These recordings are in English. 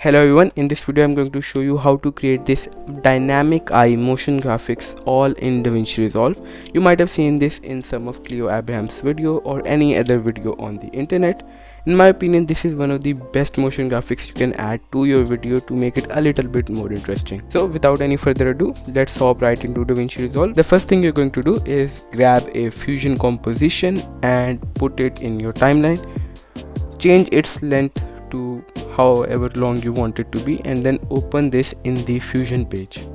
Hello everyone, in this video I'm going to show you how to create this dynamic eye motion graphics all in Davinci Resolve. You might have seen this in some of Cleo Abraham's video or any other video on the internet. In my opinion, this is one of the best motion graphics you can add to your video to make it a little bit more interesting. So without any further ado, let's hop right into Davinci Resolve. The first thing you're going to do is grab a fusion composition and put it in your timeline. Change its length to however long you want it to be, and then open this in the fusion page.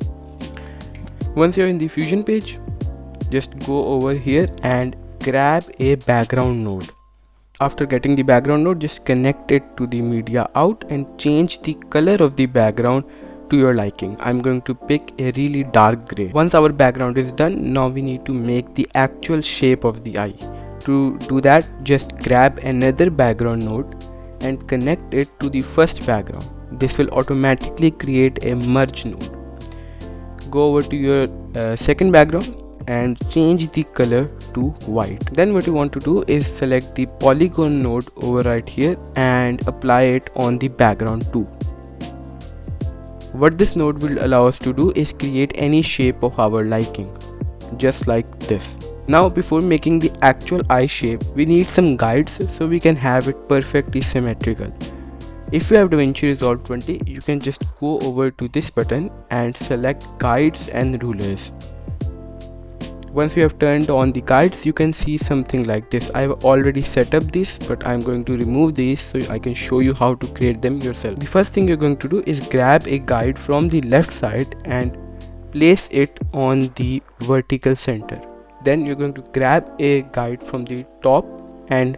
Once you're in the fusion page, just go over here and grab a background node. After getting the background node, just connect it to the media out and change the color of the background to your liking. I'm going to pick a really dark gray. Once our background is done, now we need to make the actual shape of the eye. To do that, just grab another background node and connect it to the first background. This will automatically create a merge node. Go over to your second background and change the color to white. Then what you want to do is select the polygon node over right here and apply it on the background too. What this node will allow us to do is create any shape of our liking, just like this. Now before making the actual eye shape, we need some guides so we can have it perfectly symmetrical. If you have Davinci Resolve 20, you can just go over to this button and select guides and rulers. Once you have turned on the guides, you can see something like this. I have already set up this, but I'm going to remove these so I can show you how to create them yourself. The first thing you're going to do is grab a guide from the left side and place it on the vertical center. Then you're going to grab a guide from the top and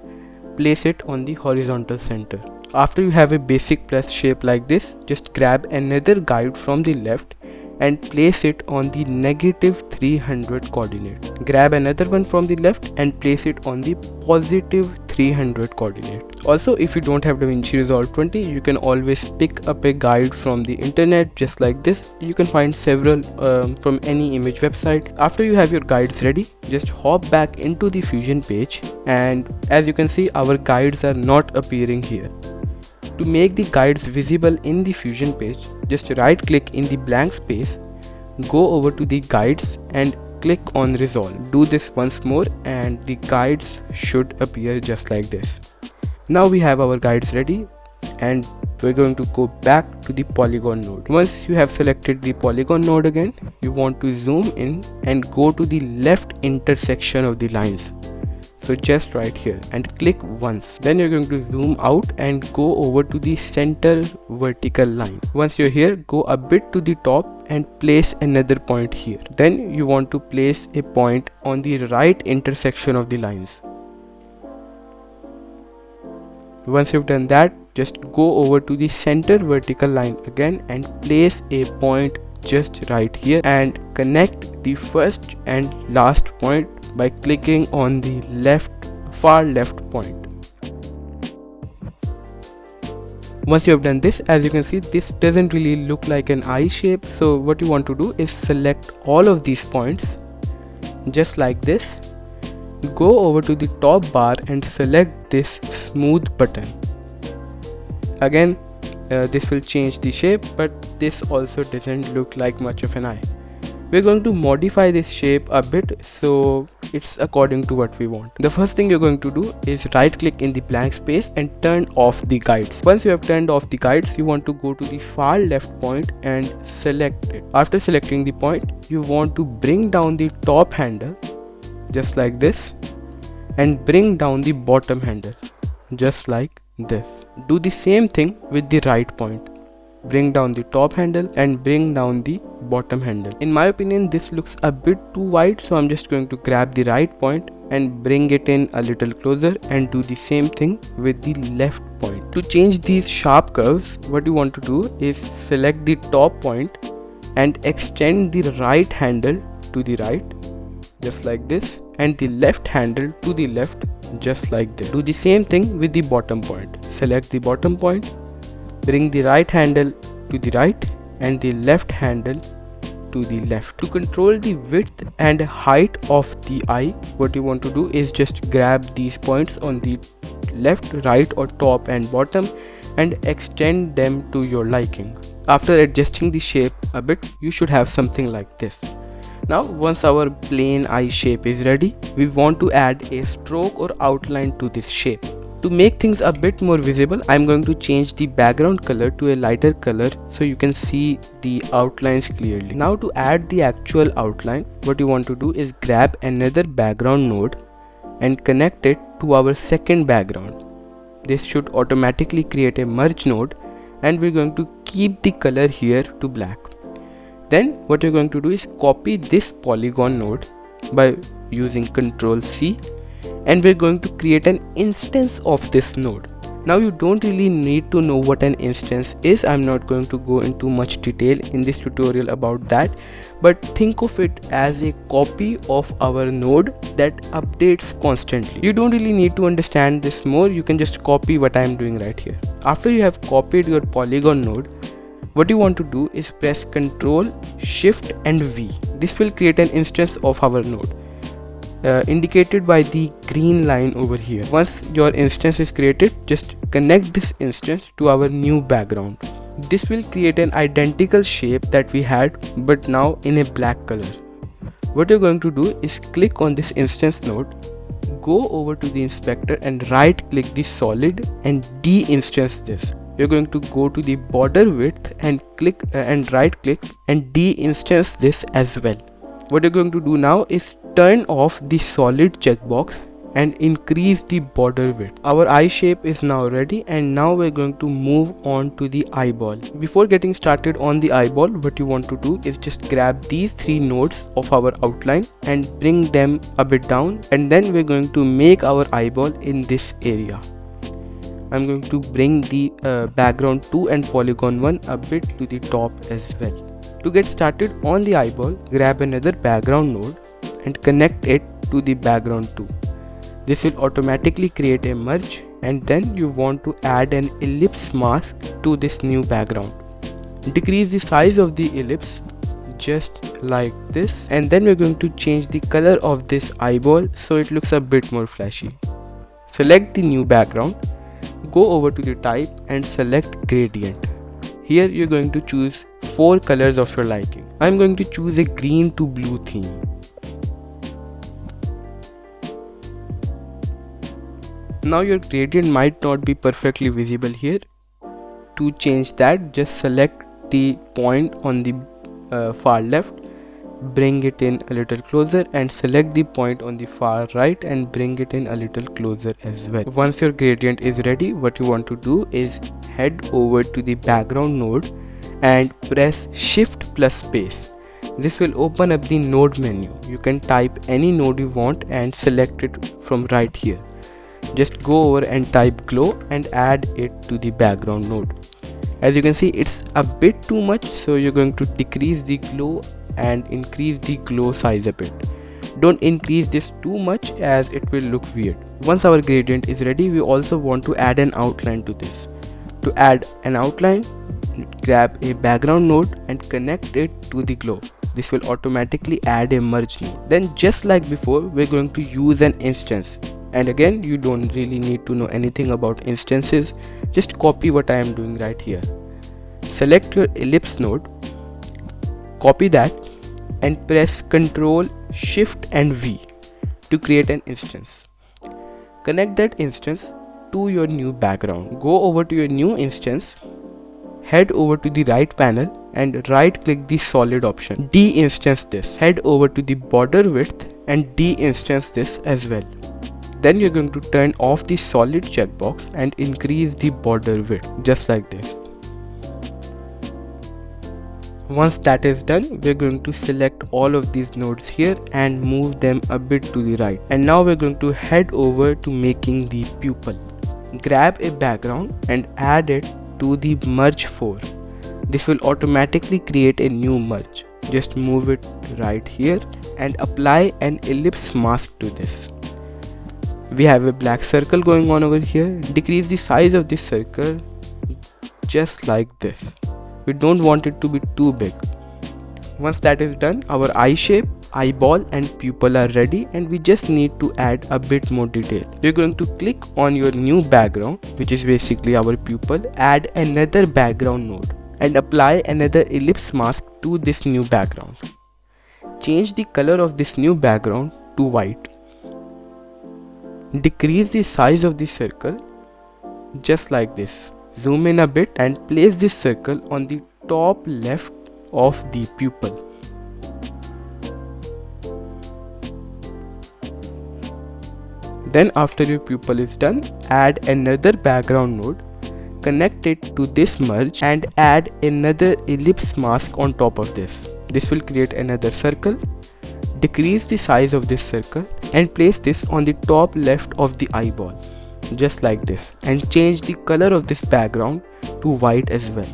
place it on the horizontal center. After you have a basic plus shape like this, just grab another guide from the left and place it on the -300 coordinate. Grab another one from the left and place it on the +300 coordinate. Also, if you don't have Davinci Resolve 20, you can always pick up a guide from the internet just like this. You can find several from any image website. After you have your guides ready, just hop back into the fusion page, and as you can see, our guides are not appearing here. To make the guides visible in the fusion page, just right click in the blank space, go over to the guides and click on resolve. Do this once more and the guides should appear just like this. Now we have our guides ready and we're going to go back to the polygon node. Once you have selected the polygon node again, you want to zoom in and go to the left intersection of the lines. So just right here and click once. Then you're going to zoom out and go over to the center vertical line. Once you're here, go a bit to the top and place another point here. Then you want to place a point on the right intersection of the lines. Once you've done that, just go over to the center vertical line again and place a point just right here and connect the first and last point by clicking on the far left point. Once you have done this, as you can see, this doesn't really look like an eye shape. So what you want to do is select all of these points just like this. Go over to the top bar and select this smooth button. Again, this will change the shape, but this also doesn't look like much of an eye. We're going to modify this shape a bit so it's according to what we want. The first thing you're going to do is right click in the blank space and turn off the guides. Once you have turned off the guides, you want to go to the far left point and select it. After selecting the point, you want to bring down the top handle just like this and bring down the bottom handle just like this. Do the same thing with the right point. Bring down the top handle and bring down the bottom handle. In my opinion, this looks a bit too wide, so I'm just going to grab the right point and bring it in a little closer and do the same thing with the left point. To change these sharp curves, what you want to do is select the top point and extend the right handle to the right just like this and the left handle to the left just like this. Do the same thing with the bottom point. Select the bottom point, bring the right handle to the right and the left handle to the left. To control the width and height of the eye, what you want to do is just grab these points on the left, right or top and bottom and extend them to your liking. After adjusting the shape a bit, you should have something like this. Now once our plain eye shape is ready, we want to add a stroke or outline to this shape. To make things a bit more visible, I am going to change the background color to a lighter color so you can see the outlines clearly. Now to add the actual outline, what you want to do is grab another background node and connect it to our second background. This should automatically create a merge node, and we're going to keep the color here to black. Then what you're going to do is copy this polygon node by using Ctrl C, and we're going to create an instance of this node. Now you don't really need to know what an instance is. I'm not going to go into much detail in this tutorial about that, but think of it as a copy of our node that updates constantly. You don't really need to understand this more, you can just copy what I'm doing right here. After you have copied your polygon node, what you want to do is press Ctrl, Shift and V. This will create an instance of our node, indicated by the green line over here. Once your instance is created, just connect this instance to our new background. This will create an identical shape that we had, but now in a black color. What you're going to do is click on this instance node, go over to the inspector and right click the solid and de-instance this. You're going to go to the border width and click and right click and de-instance this as well. What you're going to do now is turn off the solid checkbox and increase the border width. Our eye shape is now ready, and now we're going to move on to the eyeball. Before getting started on the eyeball, what you want to do is just grab these three nodes of our outline and bring them a bit down, and then we're going to make our eyeball in this area. I'm going to bring the background 2 and polygon 1 a bit to the top as well. To get started on the eyeball, grab another background node and connect it to the background 2. This will automatically create a merge, and then you want to add an ellipse mask to this new background. Decrease the size of the ellipse just like this, and then we're going to change the color of this eyeball so it looks a bit more flashy. Select the new background, go over to the type and select gradient. Here you're going to choose 4 colors of your liking. I'm going to choose a green to blue theme. Now your gradient might not be perfectly visible here. To change that, just select the point on the far left, bring it in a little closer, and select the point on the far right and bring it in a little closer as well. Once your gradient is ready, what you want to do is head over to the background node and press Shift plus space. This will open up the node menu. You can type any node you want and select it from right here. Just go over and type glow and add it to the background node. As you can see, it's a bit too much, so you're going to decrease the glow and increase the glow size a bit. Don't increase this too much as it will look weird. Once our gradient is ready, we also want to add an outline to this. To add an outline, grab a background node and connect it to the glow. This will automatically add a merge node. Then just like before, we're going to use an instance. And again, you don't really need to know anything about instances, just copy what I am doing right here. Select your ellipse node, copy that and press Ctrl, Shift and V to create an instance. Connect that instance to your new background. Go over to your new instance, head over to the right panel and right click the solid option. De-instance this. Head over to the border width and de-instance this as well. Then you're going to turn off the solid checkbox and increase the border width just like this. Once that is done, we're going to select all of these nodes here and move them a bit to the right. And now we're going to head over to making the pupil. Grab a background and add it to the merge 4. This will automatically create a new merge. Just move it right here and apply an ellipse mask to this. We have a black circle going on over here. Decrease the size of this circle just like this. We don't want it to be too big. Once that is done, our eye shape, eyeball and pupil are ready, and we just need to add a bit more detail. You're going to click on your new background, which is basically our pupil, add another background node and apply another ellipse mask to this new background. Change the color of this new background to white. Decrease the size of the circle just like this. Zoom in a bit and place this circle on the top left of the pupil. Then after your pupil is done, add another background node, connect it to this merge and add another ellipse mask on top of this. This will create another circle. Decrease the size of this circle and place this on the top left of the eyeball, just like this, and change the color of this background to white as well.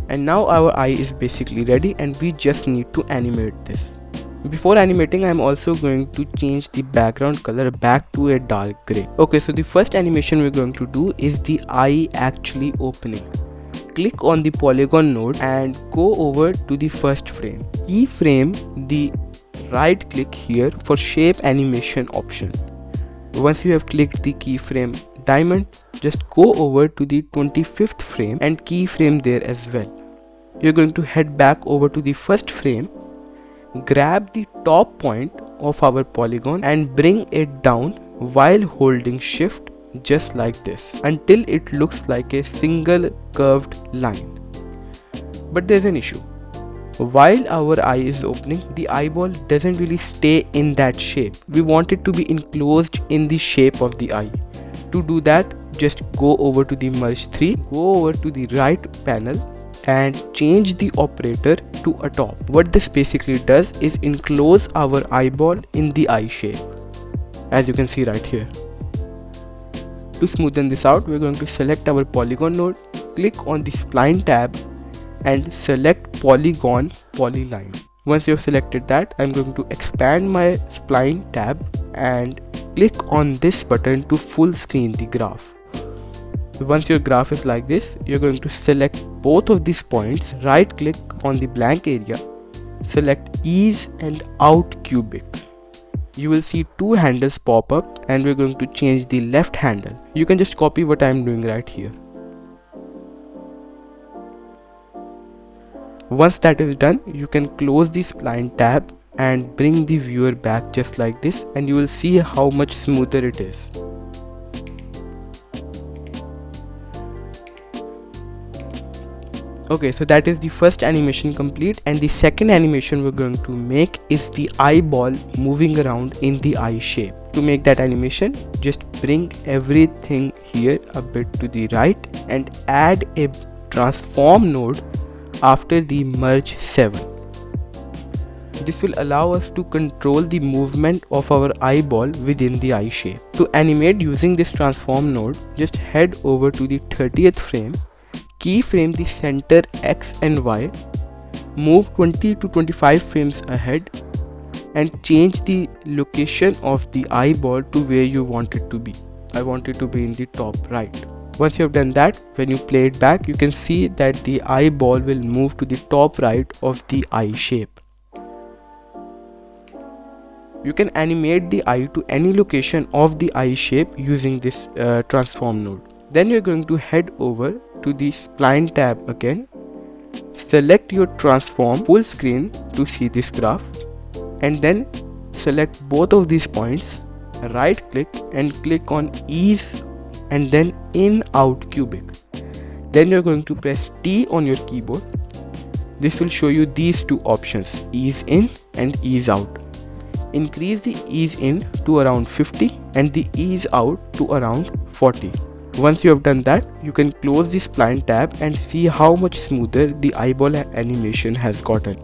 And now our eye is basically ready and we just need to animate this. Before animating, I am also going to change the background color back to a dark gray. Okay, so the first animation we're going to do is the eye actually opening. Click on the polygon node and go over to the first frame. Keyframe the right click here for shape animation option. Once you have clicked the keyframe diamond, just go over to the 25th frame and keyframe there as well. You're going to head back over to the first frame, grab the top point of our polygon and bring it down while holding shift just like this until it looks like a single curved line. But there's an issue. While our eye is opening, the eyeball doesn't really stay in that shape. We want it to be enclosed in the shape of the eye. To do that, just go over to the merge 3, go over to the right panel and change the operator to atop. What this basically does is enclose our eyeball in the eye shape, as you can see right here. To smoothen this out, we're going to select our polygon node, click on the spline tab and select polygon polyline. Once you have selected that, I'm going to expand my spline tab and click on this button to full screen the graph. Once your graph is like this, you're going to select both of these points, right click on the blank area, select ease and out cubic. You will see two handles pop up and we're going to change the left handle. You can just copy what I'm doing right here. Once that is done, you can close the spline tab and bring the viewer back just like this, and you will see how much smoother it is. Okay, so that is the first animation complete, and the second animation we're going to make is the eyeball moving around in the eye shape. To make that animation, just bring everything here a bit to the right and add a transform node after the merge 7. This will allow us to control the movement of our eyeball within the eye shape. To animate using this transform node, just head over to the 30th frame, keyframe the center X and Y, move 20 to 25 frames ahead and change the location of the eyeball to where you want it to be. I want it to be in the top right. Once you have done that, when you play it back, you can see that the eyeball will move to the top right of the eye shape. You can animate the eye to any location of the eye shape using this transform node. Then you're going to head over to the spline tab again, select your transform full screen to see this graph, and then select both of these points, right click and click on ease and then in out cubic. Then you're going to press T on your keyboard. This will show you these two options, ease in and ease out. Increase the ease in to around 50 and the ease out to around 40. Once you have done that, you can close the spline tab and see how much smoother the eyeball animation has gotten.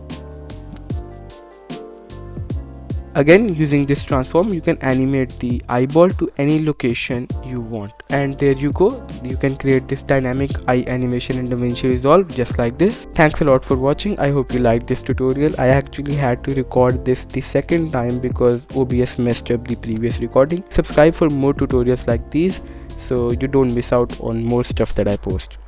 Again, using this transform, you can animate the eyeball to any location you want. And there you go, you can create this dynamic eye animation in Davinci Resolve just like this. Thanks a lot for watching. I hope you liked this tutorial. I actually had to record this the second time because OBS messed up the previous recording. Subscribe for more tutorials like these so you don't miss out on more stuff that I post.